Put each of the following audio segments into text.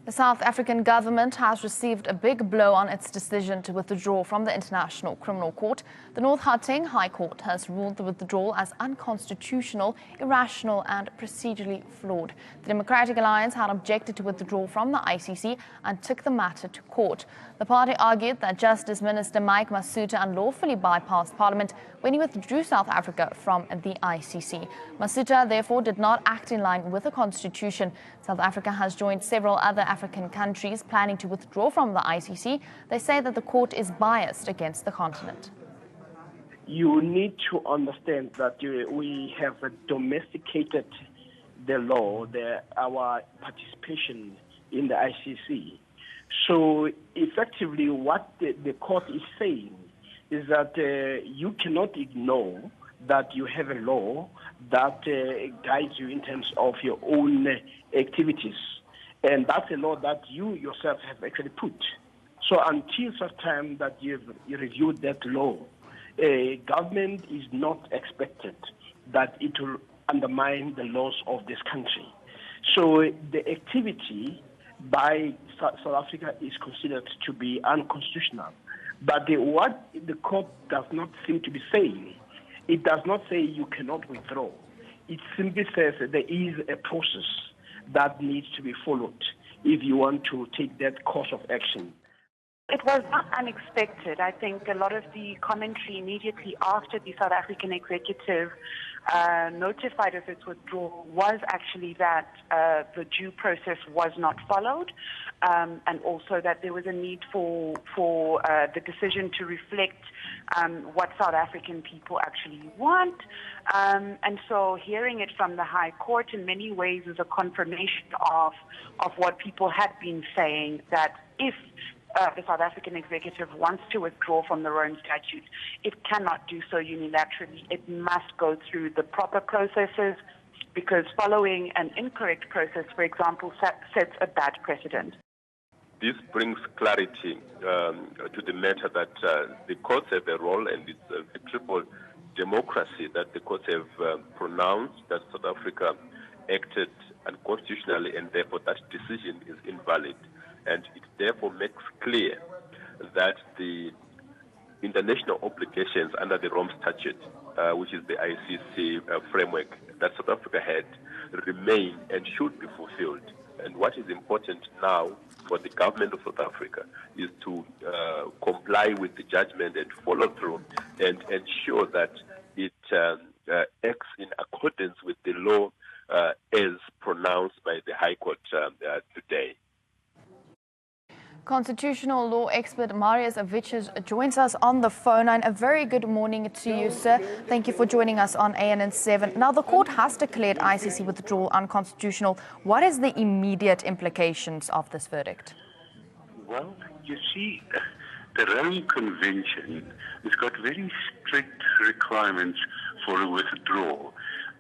The South African government has received a big blow on its decision to withdraw from the International Criminal Court. The North Gauteng High Court has ruled the withdrawal as unconstitutional, irrational and procedurally flawed. The Democratic Alliance had objected to withdrawal from the ICC and took the matter to court. The party argued that Justice Minister Mike Masutha unlawfully bypassed Parliament when he withdrew South Africa from the ICC. Masutha therefore did not act in line with the Constitution. South Africa has joined several other African countries planning to withdraw from the ICC. They say that the court is biased against the continent. You need to understand that we have domesticated the law, our participation in the ICC. So effectively what the court is saying is that you cannot ignore that you have a law that guides you in terms of your own activities. And that's a law that you yourself have actually put. So until such time that you reviewed that law, government is not expected that it will undermine the laws of this country. So the activity by South Africa is considered to be unconstitutional. But what the court does not seem to be saying, it does not say you cannot withdraw. It simply says that there is a process that needs to be followed if you want to take that course of action. It was not unexpected. I think a lot of the commentary immediately after the South African executive notified of its withdrawal was actually that the due process was not followed, and also that there was a need for the decision to reflect what South African people actually want. And so hearing it from the High Court in many ways is a confirmation of what people had been saying, that if the South African executive wants to withdraw from the Rome Statute, it cannot do so unilaterally. It must go through the proper processes, because following an incorrect process, for example, sets a bad precedent. This brings clarity to the matter that the courts have a role, and it's a triple democracy that the courts have pronounced that South Africa acted unconstitutionally, and therefore that decision is invalid. And it therefore makes clear that the international obligations under the Rome Statute, which is the ICC framework that South Africa had, remain and should be fulfilled. And what is important now for the government of South Africa is to comply with the judgment and follow through and ensure that it acts in accordance with the law as pronounced by the High Court today. Constitutional law expert Marius Avicius joins us on the phone line. A very good morning to you, sir. Thank you for joining us on ANN7. Now, the court has declared ICC withdrawal unconstitutional. What is the immediate implications of this verdict? Well, you see, the Rome Convention has got very strict requirements for a withdrawal,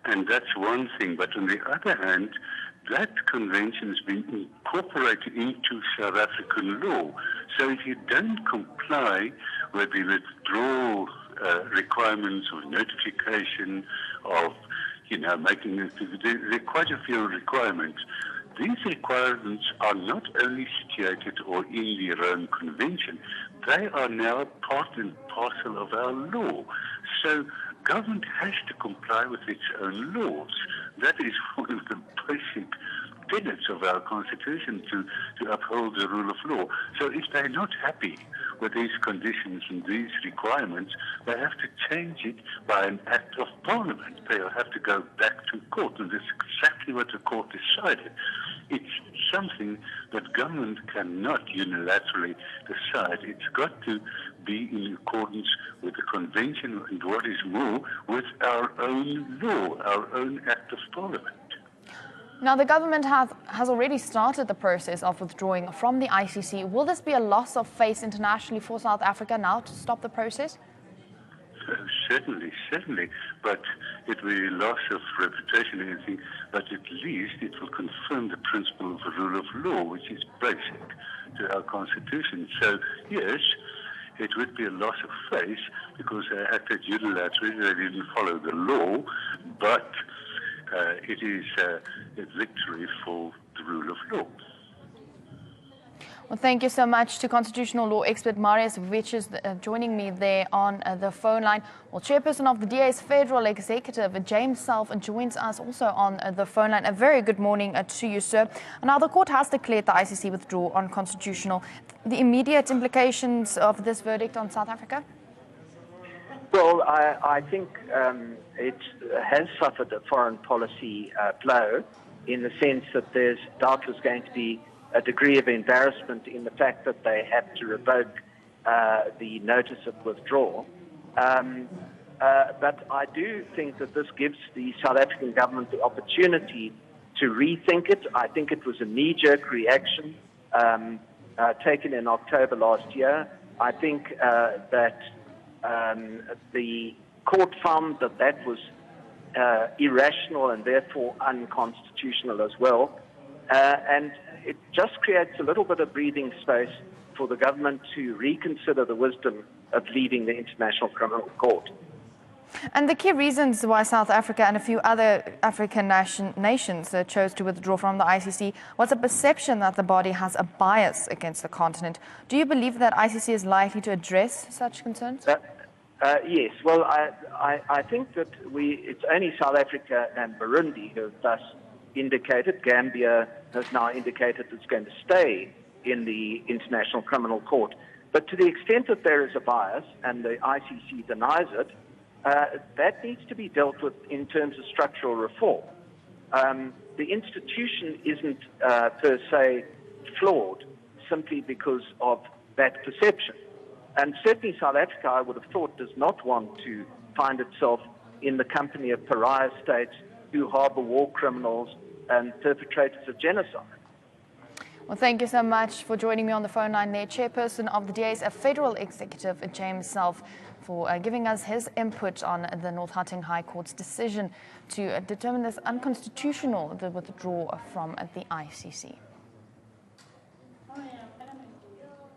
and that's one thing. But on the other hand, that convention has been incorporated into South African law. So if you don't comply with the withdrawal requirements of notification, of, making it, there are quite a few requirements. These requirements are not only situated or in the Rome Convention, they are now part and parcel of our law. So government has to comply with its own laws. That is one of the basic tenets of our Constitution, to uphold the rule of law. So if they're not happy with these conditions and these requirements, they have to change it by an act of Parliament. They'll have to go back to court, and that's exactly what the court decided. It's something that government cannot unilaterally decide. It's got to be in accordance with the convention, and what is more, with our own law, our own act of Parliament. Now, the government has already started the process of withdrawing from the ICC. Will this be a loss of face internationally for South Africa now to stop the process? Certainly. But it will be a loss of reputation and everything, but at least it will confirm the principle of the rule of law, which is basic to our Constitution. So, yes, it would be a loss of face because they acted unilaterally, they didn't follow the law, but it is a victory for the rule of law. Well, thank you so much to constitutional law expert Marius, which is joining me there on the phone line. Well, chairperson of the DA's federal executive, James Self, joins us also on the phone line. A very good morning to you, sir. Now, the court has declared the ICC withdrawal unconstitutional. The immediate implications of this verdict on South Africa? Well, I think it has suffered a foreign policy blow in the sense that there's doubtless going to be a degree of embarrassment in the fact that they had to revoke the notice of withdrawal. But I do think that this gives the South African government the opportunity to rethink it. I think it was a knee-jerk reaction taken in October last year. I think that the court found that that was irrational and therefore unconstitutional as well. And it just creates a little bit of breathing space for the government to reconsider the wisdom of leaving the International Criminal Court. And the key reasons why South Africa and a few other African nations chose to withdraw from the ICC was a perception that the body has a bias against the continent. Do you believe that ICC is likely to address such concerns? Yes. Well, I think that it's only South Africa and Burundi who have thus indicated. Gambia has now indicated it's going to stay in the International Criminal Court. But to the extent that there is a bias and the ICC denies it, that needs to be dealt with in terms of structural reform. The institution isn't per se flawed simply because of that perception. And certainly South Africa, I would have thought, does not want to find itself in the company of pariah states who harbor war criminals and perpetrators of genocide. Well, thank you so much for joining me on the phone line there, chairperson of the DA's federal executive, James Self, for giving us his input on the North Gauteng High Court's decision to determine this unconstitutional, the withdrawal from the ICC.